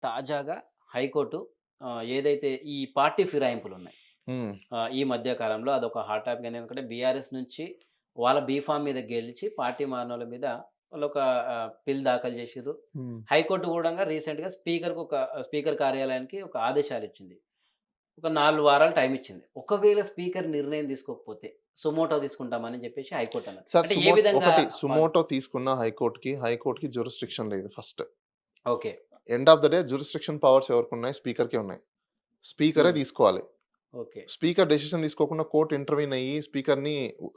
తాజాగా హైకోర్టు ఏదైతే ఈ పార్టీ ఫిరాయింపులున్నాయి. హ్మ్. ఈ మధ్య కాలంలో అదొక హాట్ టాపిక్ అయింది. ఎందుకంటే బీఆర్ఎస్ నుంచి వాళ్ళ బీఫామ్ మీద గెలిచి పార్టీ మారినోళ్ళ మీద వాళ్ళొక పిల్ దాఖలు చేసిర్రు. హ్మ్. హైకోర్టు గూడంగా రీసెంట్‌గా స్పీకర్ కార్యాలయానికి ఒక ఆదేశాలిచ్చింది. ఒక 4 వారాలు టైమ్ ఇచ్చింది. ఒకవేళ స్పీకర్ నిర్ణయం తీసుకోకపోతే సుమోటో తీసుకుంటామని చెప్పేసి హైకోర్ట్ అన్నది. సార్ అంటే ఏ విధంగా సుమోటో తీసుకున్న హైకోర్ట్‌కి జ్యూరిస్డిక్షన్ లేదు first. Okay. End of the day jurisdiction powers ఎవరికున్నాయి? స్పీకర్‌కే ఉన్నాయి. స్పీకరే హ్మ్. తీసుకోవాలి. ఓకే. స్పీకర్ డెసిషన్ తీసుకోకుండా కోర్ట్ ఇంటర్వీన్ అయ్యి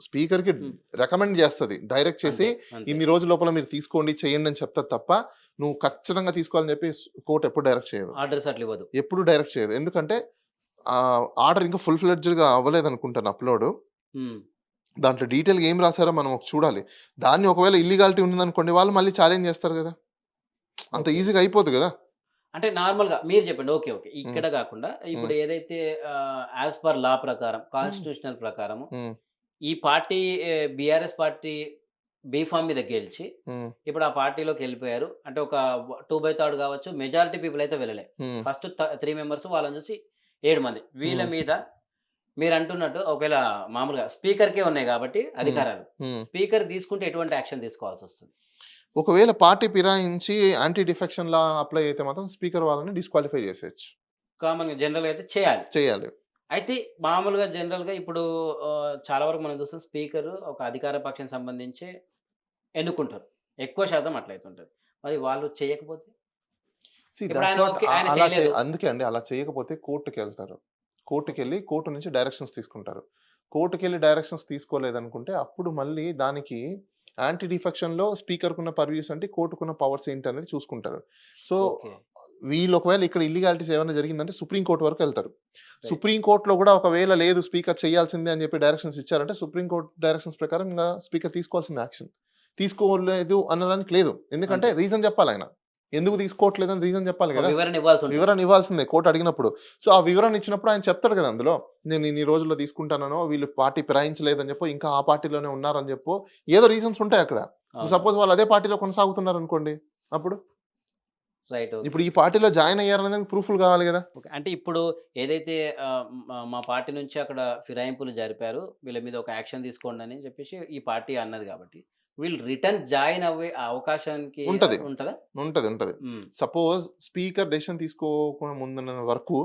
స్పీకర్‌కి హ్మ్. రికమెండ్ చేస్తది. డైరెక్ట్ చేసి అంతే. అంతే. ఇన్ని రోజుల లోపల మీరు తీసుకోండి, చేయండి అని చెప్తది తప్ప, నువ్వు ఖచ్చితంగా తీసుకోవాలని చెప్పి కోర్ట్ ఎప్పుడు డైరెక్ట్ చేయదు. ఆర్డర్స్ అట్లివ్వదు. ఎప్పుడు డైరెక్ట్ చేయదు. ఎందుకంటే ఆర్డర్ ఇంకా ఫుల్ ఫ్లెడ్జ్డ్‌గా అవ్వలేదనుకుంటాను అప్‌లోడు. హ్మ్. దాంట్లో డీటెయిల్‌గా ఏం రాసారో మనం చూడాలి. దాన్ని ఒకవేళ ఇల్లీగాలిటీ ఉందనుకోండి, వాళ్ళు మళ్ళీ ఛాలెంజ్ చేస్తారు గదా! అంత ఓకే. ఈజీగా అయిపోదు గదా! అంటే నార్మల్‌గా మీరు చెప్పండి. ఓకే. ఓకే. హ్మ్. ఇక్కడ గాకుండా ఇప్పుడు హ్మ్. ఏదైతే యాస్ పర్ లా ప్రకారం హ్మ్. కాన్స్టిట్యూషనల్ ప్రకారము హ్మ్. ఈ పార్టీ బీఆర్ఎస్ పార్టీ బీఫామ్ మీద గెలిచి హ్మ్. ఇప్పుడు ఆ పార్టీలోకెళ్ళిపోయారు. అంటే ఒక 2/3 గావచ్చు. మెజారిటీ పీపుల్ అయితే వెళ్ళలే. హ్మ్. ఫస్ట్ 3 మెంబర్స్ వాళ్ళని చూసి 7 మంది. వీళ్ళ హ్మ్. మీద మీరంటున్నట్టు ఒకవేళ మామూలుగా స్పీకర్‌కే ఉన్నాయి గాబట్టి హ్మ్. అధికారాలు. హ్మ్. స్పీకర్ తీసుకుంటే ఎటువంటి యాక్షన్ తీసుకోవాల్సొస్తది? ఒకవేళ పార్టీ ఫిరాయించి యాంటీ డిఫెక్షన్ లా అప్లై అయితే మాత్రం స్పీకర్ వాళ్ళని డిస్‌క్వాలిఫై చేసేయొచ్చు. కామన్‌గా జనరల్‌గా అయితే చేయాలి. చేయాలి. అయితే మామూలుగా జనరల్‌గా ఇప్పుడు చాలా వరకు మనం చూస్తాం స్పీకరు ఒక అధికార పక్షం సంబంధించి ఎన్నుకుంటారు. ఎక్కువ శాతం అట్లయితుంటది. మరి వాళ్ళు చేయకపోతే? ఇప్పుడు థట్స్ ఆయన వాట్ ఓకే. ఆయన అలా చేయలేదు. అందుకే అండి అలా చేయకపోతే కోర్ట్‌కెళ్తారు. కోర్ట్‌కెళ్ళి కోర్ట్ నుంచి డైరెక్షన్స్ తీసుకుంటారు. కోర్ట్‌కెళ్ళి డైరెక్షన్స్ తీసుకోలేదనుకుంటే అప్పుడు మళ్ళీ దానికి యాంటీ డిఫెక్షన్‌లో స్పీకర్‌కున్న పర్వ్యూస్ ఏంటి, కోర్ట్‌కున్న పవర్స్ ఏంటనేది చూసుకుంటారు. So, okay. వీళ్ళు ఒకవేళ ఇక్కడ ఇల్లీగాలిటీస్ ఏమైనా జరిగిందంటే సుప్రీం కోర్ట్ వరకెళ్తారు. రైట్. సుప్రీం కోర్ట్‌లో గూడా ఒకవేళ లేదు స్పీకర్ చేయాల్సిందే అని చెప్పి డైరెక్షన్స్ ఇచ్చారంటే సుప్రీం కోర్ట్ డైరెక్షన్స్ ప్రకారం ఇంగ స్పీకర్ తీసుకోవాల్సిందే యాక్షన్. తీసుకోలేదు అనడానికి లేదు. ఎందుకంటే అంతే. రీజన్ చెప్పాలాయన. ఎందుకు తీసుకోవట్లేదని రీజన్ చెప్పాలి ఒక గదా! వివరణ ఇవ్వాల్సుంటది. వివరణ ఇవ్వాల్సిందే కోర్ట్ అడిగినప్పుడు. సో, ఆ వివరణ ఇచ్చినప్పుడు ఆయన చెప్తాడు గదా! అందులో. నేను ఇన్ని రోజుల్లో తీసుకుంటాననో, వీళ్ళు పార్టీ ఫిరాయించలేదని చెప్పో, ఇంకా ఆ పార్టీలోనే ఉన్నారని చెప్పో, ఏదో రీజన్స్ ఉంటాయక్కడ. అవునవును. సపోజ్ వాళ్ళు అదే పార్టీలో కొనసాగుతున్నారనుకోండి. అప్పుడు? రైట్. ఓకే. ఇప్పుడు ఈ పార్టీలో జాయిన్ అయ్యారనేదానికి ప్రూఫ్‌లు కావాలి గదా! ఓకే. అంటే ఇప్పుడు ఏదైతే మా పార్టీ నుంచి అక్కడ ఫిరాయింపులు జరిపారు. వీళ్ళ మీద ఒక యాక్షన్ తీసుకోండని చెప్పేసి ఈ పార్టీ అన్నది కాబట్టి, వీళ్ళు రిటర్న్ జాయిన్ అవ్వే అవకాశానికి ఉంటది. ఉంటదా? ఉంటది. హ్మ్. సపోజ్ స్పీకర్ డెసిషన్ తీసుకోకుండా ముందున్న వరకు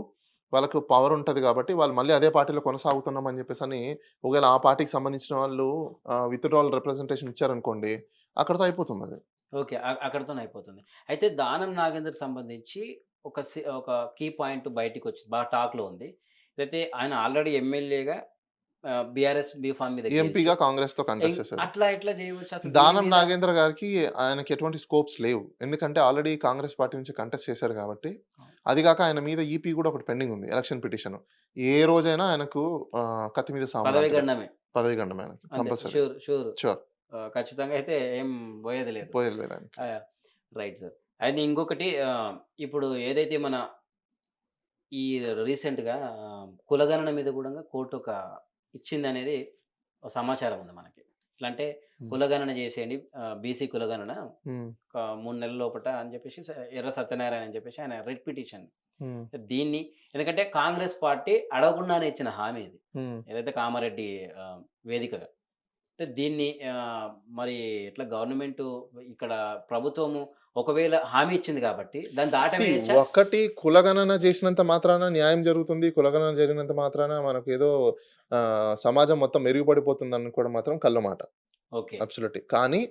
వాళ్ళకు పవర్ ఉంటది గాబట్టి, వాళ్ళు మళ్ళీ అదే పార్టీలో కొనసాగుతున్నాం అని జెప్పేసని, ఒకవేళ ఆ పార్టీకి సంబంధించిన వాళ్ళు విత్‌డ్రావల్ రిప్రజెంటేషన్ ఇచ్చారనుకోండి, అక్కడితో అయిపోతుందది. ఓకే. అక్కడితోనే అయిపోతుంది. అయితే దానం నాగేంద్రకి సంబంధించి ఒక కీ పాయింట్ బయటికొచ్చింది. బాగా టాక్‌లో ఉంది. అయితే ఆయన ఆల్రెడీ ఎమ్మెల్యేగా బీఆర్ఎస్ బీఫార్మ్ మీద గెలిచి ఎంపీగా కాంగ్రెస్‌తో కంటెస్ట్ చేశారు. అట్లా ఎట్లా చేయవచ్చు? అసలు దీని దానం మీద నాగేంద్ర గారికి ఆయనకి ఎటువంటి స్కోప్స్ లేవు. ఎందుకంటే ఆల్రెడీ కాంగ్రెస్ పార్టీ నుంచి కంటెస్ట్ చేశారు గాబట్టి, అది గాక ఆయన మీద ఈపీ గూడా ఒకటి పెండింగ్ ఉంది. Election petition. ఏ రోజైనా ఆయనకు కత్తి మీద సాము పదవి లాంటిదే. గండమే. పదవీ గండం ఆయనకి అంతే. కంపల్సరీ. షూర్. షూర్. ష్యూర్. ఖచ్చితంగా అయితే ఏం పోయేది లేదు. పోయేది లేదాయనకి. ఆ! Right sir. అయితే ఇంకొకటి ఇప్పుడు ఏదైతే మన ఈ రీసెంట్‌గా కులగణన మీద గూడంగా కోర్ట్ ఇచ్చిందనేది ఒక సమాచారం ఉంది మనకి. ఎట్లా అంటే హ్మ్. కులగణన చేసేయండి. బీసీ కులగణన హ్మ్. ఒక 3 నెలల లోపట అని చెప్పేసి ఎర్ర సత్యనారాయణ అని చెప్పేసి ఆయన రిట్ పిటిషన్. హ్మ్. దీన్ని ఎందుకంటే కాంగ్రెస్ పార్టీ అడగకుండానే ఇచ్చిన హామీ ఇది. హ్మ్. ఏదైతే కామారెడ్డి వేదికగా. అంటే దీన్ని మరి ఎట్లా గవర్నమెంటు ఇక్కడ ప్రభుత్వము ఒకవేళ హామీ ఇచ్చింది కాబట్టి దాన్ని దాటవేయచ్చా? ఒక్కటి కులగణన చేసినంత మాత్రాన న్యాయం జరుగుతుంది. కులగణన జరిగినంత మాత్రాన మనకేదో సమాజం మొత్తం మెరుగుపడిపోతుందనుకోవడం మాత్రం కల్లు మాట. ఓకే. అబ్సల్యూట్‌లీ. కానీ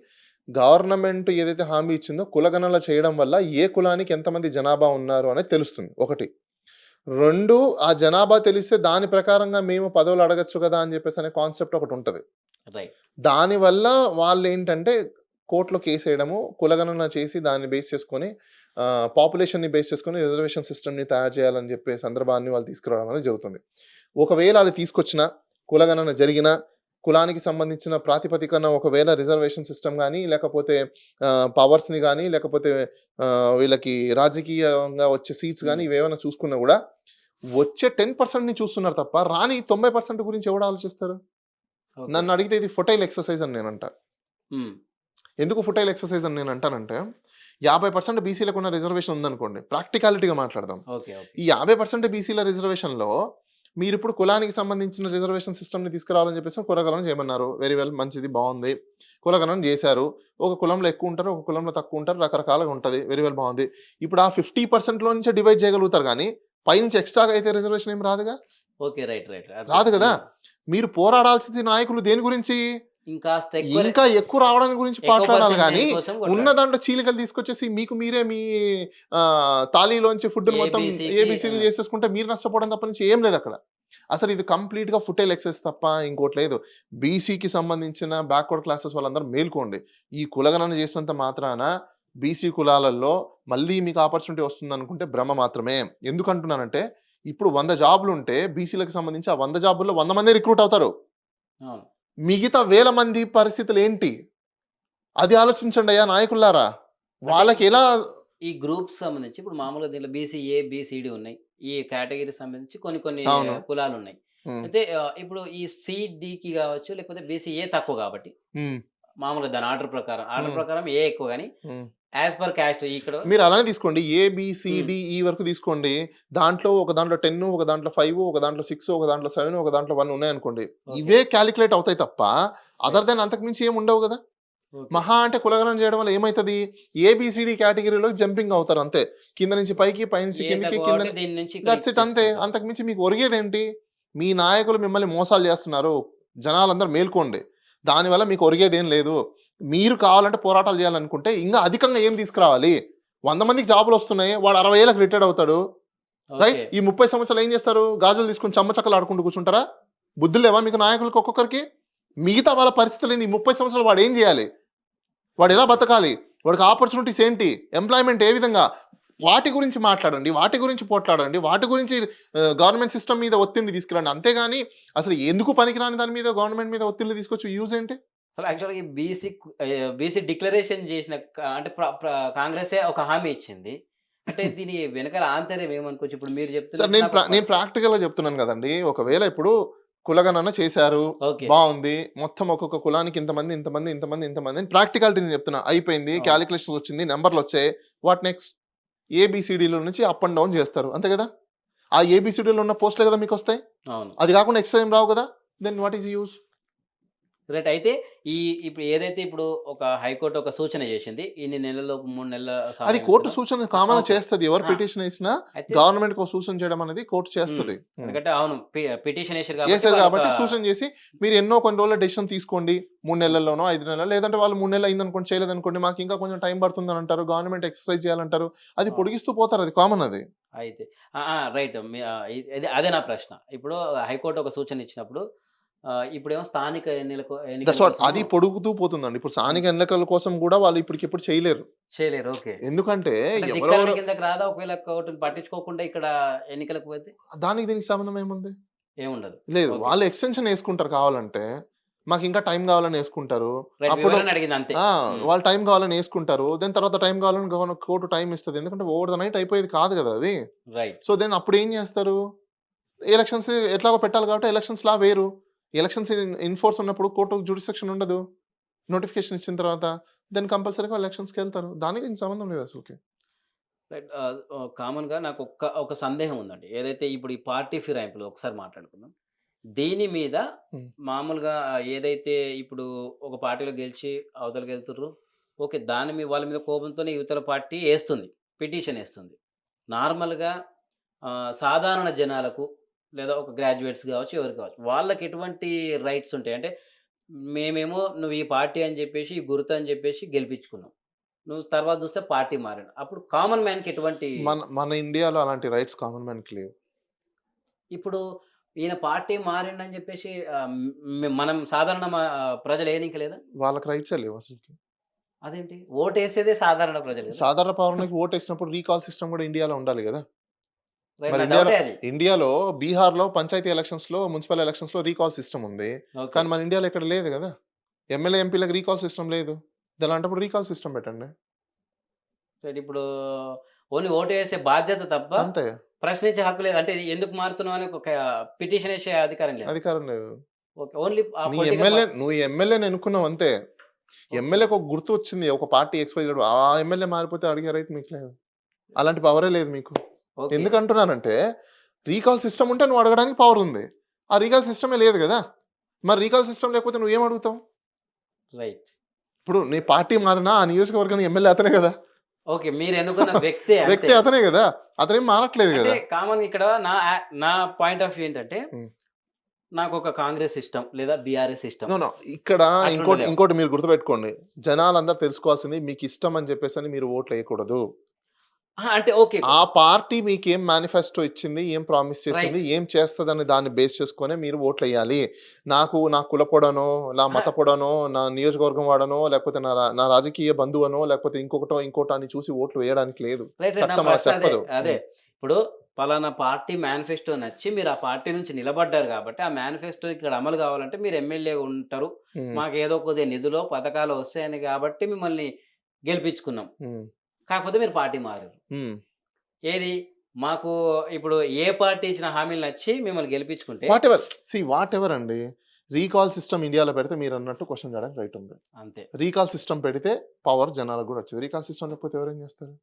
గవర్నమెంట్ ఏదైతే హామీ ఇచ్చిందో కులగణన చేయడం వల్ల ఏ కులానికి ఎంతమంది జనాభా ఉన్నారు అనేది తెలుస్తుంది. ఒకటి. 2 ఆ జనాభా తెలిస్తే దాని ప్రకారంగా మేము పదవులు అడగొచ్చు గదా! అని జెప్పేసనే కాన్సెప్ట్ ఒకటుంటది. రైట్. దానివల్ల వాళ్ళేంటంటే కోర్ట్‌లో కేసేయడము, కులగణన చేసి దాన్ని బేస్ చేసుకొని పాపులేషన్‌ని బేస్ చేసుకొని రిజర్వేషన్ సిస్టమ్‌ని తయారు చేయాలని జెప్పే సందర్భాన్ని వాళ్ళు తీసుకురావడం అనేది జరుగుతుంది. ఒకవేళ అది తీసుకొచ్చినా, కులగణన జరిగినా, కులానికి సంబంధించిన ప్రాతిపదికన ఒకవేళ రిజర్వేషన్ సిస్టమ్ గాని, లేకపోతే పవర్స్‌ని గాని, లేకపోతే వీళ్ళకి రాజకీయంగా వచ్చే సీట్స్ గాని హ్మ్. ఇవేవన్నా చూసుకున్నా గూడా, వచ్చే 10%ని చూస్తున్నారు తప్ప, రాని 90% గురించి ఎవడు ఆలోచిస్తారు? ఓకే. నన్నడిగితే ఇది ఫెర్టైల్ ఎక్సర్‌సైజ్ అని నేనంటా. హ్మ్. ఎందుకు ఫెర్టైల్ ఎక్సర్‌సైజ్ అని నేనంటానంటే, 50% బీసీలకున్న రిజర్వేషన్ ఉందనుకోండి. ప్రాక్టికాలిటీగా మాట్లాడదాం. ఓకే. ఓకే. ఈ 50% బీసీల రిజర్వేషన్‌లో మీరిప్పుడు కులానికి సంబంధించిన రిజర్వేషన్ సిస్టమ్‌ని తీసుకురావాలని చెప్పేసి కులగణన చేయమన్నారు. వెరీ వెల్ మంచిది బావుంది. కులగణన జేశారు. ఒక కులంలో ఎక్కువుంటారు. ఒక కులంలో తక్కువుంటారు. రకరకాలుగా ఉంటది. వెరీ వెల్ బావుంది. ఇప్పుడు ఆ 50%లో నుంచే డివైడ్ చేయగలుగుతారు గానీ, పైనుంచి ఎక్స్‌ట్రాగా అయితే రిజర్వేషన్ ఏమి రాదుగా? ఓకే. రైట్. రైట్. రాదు అర్థమైంది. గదా! మీరు పోరాడాల్సింది నాయకులు దేని గురించి? ఇంకాస్త ఎక్కువ ఇంకా ఎక్కువ రావడానికి గురించి ఎక్కువ మాట్లాడాలి గానీ, పర్సెంటేజ్ కోసం ఉన్న కొట్లాడాలి. దాంట్లో చీలికలు తీసుకొచ్చేసి మీకు మీరే మీ తాళీలోంచి ఫుడ్‌ని మొత్తం ఏబీసీకి ఏబీసీలు చేసేసుకుంటే మీరు నష్టపోవడం తప్ప నుంచి ఏం లేదక్కడ. అసలు ఇది కంప్లీట్‌గా ఫుటేల్ ఎక్సర్సైజ్ తప్ప ఇంకోటి లేదు. బీసీకి సంబంధించిన బ్యాక్వర్డ్ క్లాసెస్ వాళ్ళందరూ మేల్కోండి. ఈ కులగణన చేసినంత మాత్రాన బీసీ కులాలలో మళ్ళీ మీకు ఆపర్చునిటీ వస్తుందనుకుంటే భ్రమ మాత్రమే. ఎందుకంటున్నానంటే, ఇప్పుడు 100 జాబ్‌లుంటే బీసీలకు సంబంధించి ఆ 100 జాబుల్లో 100 మందే రిక్రూట్ అవుతారు. అవును. మిగతా వేల మంది పరిస్థితులేంటి? అది ఆలోచించండయ్యా నాయకుల్లారా. అంటే వాళ్ళకెలా ఈ గ్రూప్స్ సంబంధించి ఇప్పుడు మామూలుగా దీంట్లో బీసీ-ఏ, బీ-సీ-డీ ఉన్నాయి. ఈ కేటగరీకి సంబంధించి కొన్ని కొన్ని అవును. కులాలున్నాయి. హ్మ్. అయితే ఇప్పుడు ఈ సి-డీకి గావచ్చు, లేకపోతే బీసీ-ఏ తక్కువ గాబట్టి, హ్మ్. మామూలుగా దాని ఆర్డర్ హ్మ్. ప్రకారం ఏ ఎక్కువ గాని, హ్మ్. యాస్ పర్ క్యాస్ట్ ఇక్కడ మీరలానే తీసుకోండి. ఏ, బి, సి, హ్మ్. డి, ఈ వరకు తీసుకోండి. దాంట్లో ఒక దాంట్లో 10, ఒక దాంట్లో 5, ఒక దాంట్లో 6, ఒక దాంట్లో 7, ఒక దాంట్లో 1 ఉన్నాయనుకోండి. ఓకే. ఇవే కాలిక్యులేట్ అవుతాయి తప్ప, రైట్. అదర్ థాన్ అంతకు మించి ఏమి ఉండవు గదా! ఓకే. మహా అంటే కులగణన చేయడం వల్ల ఏమైతది? ఏబీసీడీ కేటగరీలోకి జంపింగ్ అవుతారు అంతే. కింద నుంచి పైకి, పైనుంచి ఏ కిందకి, తక్కువ కింద కాబట్టి దీని నుంచి దట్స్ ఇక్కడికి ఇట్ అంతే. చేసుకుంటారు. అంతకు మించి మీకు ఒరిగేదేంటి? మీ నాయకులు మిమ్మల్ని మోసాలు చేస్తున్నారు. జనాలందరూ మేల్కోండి. దానివల్ల మీకు ఒరిగేదేం లేదు. మీరు కావాలంటే పోరాటాలు చేయాలనుకుంటే ఇంగా అధికంగా ఏం తీసుకురావాలి? 100 మందికి జాబులొస్తున్నాయి. వాడు 60 ఏళ్ళకి రిటైర్డ్ అవుతాడు. రైట్? ఓకే. ఈ 30 సంవత్సరాలు ఏం చేస్తారు? గాజులు తీసుకొని చెమ్మచక్కలాడుకుంటూ కూర్చుంటారా? బుద్ధులు లేవా మీకు నాయకులకి ఒక్కొక్కరికి? మిగతా వాళ్ళ పరిస్థితులేంది? ఈ 30 సంవత్సరాలు వాడేం జేయాలి? వాడెలా బతకాలి? వాడికి ఆపర్చునిటీస్ ఏంటి? ఎంప్లాయ్‌మెంట్ ఏ విధంగా? వాటి గురించి మాట్లాడండి. వాటి గురించి పోట్లాడండి. వాటి గురించి గవర్నమెంట్ సిస్టమ్ మీద ఒత్తిడిని తీసుకురండి. అంతేగాని అసలు ఎందుకు పనికిరాని దాని మీద గవర్నమెంట్ మీద ఒత్తిడిలు తీసుకొచ్చి యూజ్ ఏంటి? అసలు యాక్చువల్‌గా ఈ బీసీ డిక్లరేషన్ చేసిన అంటే కాంగ్రెసే ఒక హామీ ఇచ్చింది. అంటే దీని వెనకాల ఆంతర్యం ఏమనుకోవచ్చు? ఇప్పుడు మీరు సార్ చెప్తున్నట్టు నాకు నేను ప్రాక్టికల్‌గా చెప్తున్నాను గదండీ! ఒకవేళ ఇప్పుడు కులగణన చేశారు. ఓకే. బావుంది. మొత్తం ఒక్కొక్క కులానికి ఇంతమంది, ఇంతమంది, ఇంతమంది, ఇంతమంది అని ప్రాక్టికాలిటీ నేను చెప్తున్నా. అయిపోయింది. అవును. కాలిక్యులేషన్స్ వచ్చింది. నంబర్‌లొచ్చాయి. What next? ఏబీసీడీలో నుంచి అప్ అండ్ డౌన్ జేస్తారు. అంతే గదా! ఆ ఏబీసీడీలో ఉన్న పోస్ట్‌లే గదా మీకొస్తాయి. అవును. అది గాకుండా ఎక్స్‌ట్రా ఏం రావు గదా! Then what is use? Right. అయితే ఈ ఇప్పుడు ఏదైతే ఇప్పుడు ఒక హైకోర్ట్ ఒక సూచన చేసింది. ఇన్ని నెలల్లోపు 3 నెలల అది సమయం కోర్ట్ ఇస్తున్నాం. సూచన ఆ! కామన్‌గా ఓకే. చేస్తది. ఎవరు ఆ! పిటిషన్ ఏసినా అయితే గవర్నమెంట్‌కి ఒక సూచన చేయడం అనేది కోర్ట్ హ్మ్. చేస్తది. హ్మ్. ఎందుకంటే అవును. పిటిషన్ ఏసిర్రు కాబట్టి ఏసారు వాళ్ళొక గాబట్టి సూచన జేసి మీరు ఎన్నో కొన్ని రోజుల్లో డెసిషన్ తీసుకోండి. 3 నెలల్లోనో, 5 నెలల్లో లేదంటే వాళ్ళు 3 నెలలు అయిందనుకోండి చేయలేదనుకోండి మాకింకా కొంచెం టైం పడుతుందనంటారు. గవర్నమెంట్ ఎక్సర్‌సైజ్ చేయాలంటారు. అది అవును. పొడిగిస్తూ పోతారు. అది కామన్ అది. అయితే ఆ! ఆ! రైట్. అదే నా ప్రశ్న. ఇప్పుడు హైకోర్ట్ ఒక సూచన ఇచ్చినప్పుడు ఇప్పుడేమో స్థానిక ఎన్నికల దట్స్ వాట్. కోసము అది పొడుగుతూ పోతుందండి. ఇప్పుడు హ్మ్. స్థానిక ఎన్నికల కోసం గూడా వాళ్ళు ఇప్పటికిప్పుడు చేయలేరు. చేయలేరు. ఓకే. ఎందుకంటే అంటే ధిక్కరణ ఎవరెవరో కిందకి రాదా? ఒకవేళ కోర్టుని పట్టించుకోకుండా ఇక్కడ ఎన్నికలకు పోతే? దానికి దీనికి సంబంధం ఏముంది? ఏముండదు. లేదు. ఓకే. వాళ్ళు ఎక్స్‌టెన్షన్ యేసుకుంటారు కావాలంటే. మాకింకా టైం గావాలని యేసుకుంటారు. రైట్. అప్పుడు వివరణ అడిగింది అంతే. ఆ! హ్మ్. వాళ్ళు టైం కావాలని యేసుకుంటారు. దెన్ తర్వాత టైం కావాలని కోర్ట్ టైమ్ ఇస్తది. ఎందుకంటే ఓవర్ ద నైట్ అయిపోయేది కాదు గదా! అది. రైట్. సో, దెన్ అప్పుడేం జేస్తారు? ఎలక్షన్స్ ఎట్లాగో పెట్టాలి కాబట్టి ఎలక్షన్స్ లా వేరు. ఎలక్షన్స్ ఇన్‌ఫోర్స్ ఉన్నప్పుడు కోర్టు జ్యూరిస్డిక్షన్ ఉండదు. నోటిఫికేషన్ ఇచ్చిన తర్వాత. దెన్ కంపల్సరీగా వాళ్ళు ఎలక్షన్స్‌కెళ్తారు. దానికి దీనికి సంబంధం లేదు అసలకి. రైట్. కామన్‌గా నాకు ఒక సందేహం ఉందండి. ఏదైతే ఇప్పుడు ఈ పార్టీ ఫిరాయింపులు ఒకసారి మాట్లాడుకుందాం. దీని మీద హ్మ్. మామూలుగా ఏదైతే ఇప్పుడు ఒక పార్టీలో గెలిచి అవతలకెళ్తుర్రు. ఓకే. వాళ్ళ మీద కోపంతోనే ఇవతల పార్టీ ఏస్తుంది. పిటిషన్ ఏస్తుంది. నార్మల్‌గా సాధారణ జనాలకు లేదా ఒక గ్రాడ్యుయేట్స్ గావచ్చు, ఎవరు కావచ్చు. వాళ్ళకి ఎటువంటి రైట్స్ ఉంటాయి? అంటే మేమేమో నువ్వు ఈ పార్టీ అని జెప్పేసి, ఈ గుర్తు అని జెప్పేసి గెలిపించుకున్నాం. నువ్వు తర్వాత జూస్తే పార్టీ మారాడు. అప్పుడు కామన్ మ్యాన్‌కి ఎటువంటి మన మన ఇండియాలో అలాంటి రైట్స్ కామన్ మ్యాన్‌కి లేవు. ఇప్పుడు ఈయన పార్టీ మారిండని జెప్పేసి మనం సాధారణ ప్రజలు ఏయనీకి లేదా? వాళ్ళకి రైట్సే లేవు అసలకి. అదేంటి? ఓటేసేదే సాధారణ ప్రజలు గదా! సాధారణ పౌరునికి ఓటేసినప్పుడు రీకాల్ సిస్టమ్ గూడా ఇండియాలో ఉండాలి గదా! రైట్. మరి నా ఇండియాలో డౌటే అది. ఇండియాలో బీహార్‌లో పంచాయతీ ఎలక్షన్స్‌లో, మున్సిపల్ ఎలక్షన్స్‌లో రీకాల్ సిస్టమ్ ఉంది. ఓకే. కానీ మన ఇండియాలో ఇక్కడ లేదు గదా! ఎమ్మెల్యే, ఎంపీలకి రీకాల్ సిస్టమ్ లేదు. అలాంటప్పుడు రీకాల్ సిస్టమ్ పెట్టండి. రైట్. ఇప్పుడు ఓన్లీ ఓటేసే బాధ్యత తప్ప అంతే. ప్రశ్నించే హక్కు లేదు. అంటే ఇది ఎందుకు మారుతున్నావు అని ఒక పిటిషన్ ఏసే అధికారం లేదా? అధికారం లేదు. ఓకే. ఓన్లీ ఆ పొలిటికల్ నువ్వు ఎమ్మెల్యేని ఎన్నుకున్నావు అంతే. ఓకే. ఎమ్మెల్యేకి ఒక గుర్తు వచ్చింది. ఒక పార్టీ ఎక్స్‌వైజెడ్ ఆ ఎమ్మెల్యే మారిపోతే అడిగే రైట్ మీకు లేదు. అలాంటి పవరే లేదు మీకు. ఓకే. ఎందుకంటున్నానంటే రీకాల్ సిస్టమ్ ఉంటే నువ్వు అడగడానికి పవర్ ఉంది. ఆ రీకాల్ సిస్టమే లేదు గదా! మరి రీకాల్ సిస్టమ్ లేకపోతే నువ్వేం అడుగుతావు? రైట్. ఇప్పుడు నీ పార్టీ మారినా ఆ నియోజకవర్గానికి ఎమ్మెల్యే అతనే గదా! ఓకే. మీరెన్నుకున్న వ్యక్తే వ్యక్తి అంతే. అతనే గదా! అతనేం మారట్లేదు అంటే గదా! కామన్‌గా ఇక్కడ నా పాయింట్ ఆఫ్ వ్యూ ఏంటంటే, హ్మ్. నాకొక కాంగ్రెస్ ఇష్టం లేదా బీఆర్ఎస్ ఇష్టం. నో. నో. ఇక్కడ ఇంకోటి అట్లుంటదేమో. ఇంకోటి మీరు గుర్తుపెట్టుకోండి. జనాలందరూ తెలుసుకోవాల్సింది మీకిష్టం అని చెప్పేసని మీరు ఓట్లేయకూడదు. అహా! అంటే ఓకే. ఆ పార్టీ మీకేం మేనిఫెస్టో ఇచ్చింది, ఏం ప్రామిస్ చేసింది, రైట్. ఏం చేస్తదని దాన్ని బేస్ చేసుకొనే మీరు ఓట్లేయాలి. నా కులపొడనో, నా అహా! మతపొడనో, నా నియోజకవర్గం వాడనో, లేకపోతే నా రాజకీయ బంధువనో, లేకపోతే ఇంకోటో అని చూసి ఓట్లు వేయడానికి లేదు. రైట్. రైట్. నా చట్టం అలా ప్రశ్న అదే. చెప్పదు. అదే. ఇప్పుడు పలానా పార్టీ మేనిఫెస్టో నచ్చి మీరు ఆ పార్టీ నుంచి నిలబడ్డారు గాబట్టి, ఆ మేనిఫెస్టో ఇక్కడ అమలు గావాలంటే మీరు ఎమ్మెల్యే ఉంటారు. హ్మ్. మాకేదో కొద్దిగా నిధులో, పథకాలో వస్తాయని గాబట్టి మిమ్మల్ని గెలిపించుకున్నాం. హ్మ్. కాకపోతే మీరు పార్టీ మారారు. హ్మ్. ఏది మాకు ఇప్పుడు ఏ పార్టీ ఇచ్చిన హామీలు నచ్చి మిమ్మల్ని గెలిపించుకుంటే వాటెవర్ అండి. రీకాల్ సిస్టమ్ ఇండియాలో పెడితే మీరన్నట్టు క్వెషన్ చేయడానికి రైట్ ఉంది. అంతే. రీకాల్ సిస్టమ్ పెడితే పవర్ జనాలకు గూడా వచ్చేది. రీకాల్ సిస్టమ్ లేకపోతే ఎవరేం జేస్తారు?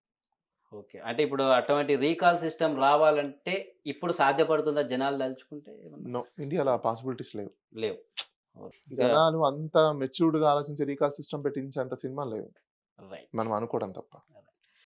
ఓకే. అంటే ఇప్పుడు అటువంటి రీకాల్ సిస్టమ్ రావాలంటే ఇప్పుడు సాధ్యపడుతుందా జనాలు దలుచుకుంటే ఏమన్నా? నో. ఇండియాలో ఆ పాసిబిలిటీస్ లేవు. లేవు. ఓకే. ఇంకా జనాలు అంత మెచ్యూర్డ్‌గా ఆలోచించి రీకాల్ సిస్టమ్ పెట్టించేంత సినిమాలు లేవు. రైట్. మనం అనుకోవడం తప్ప.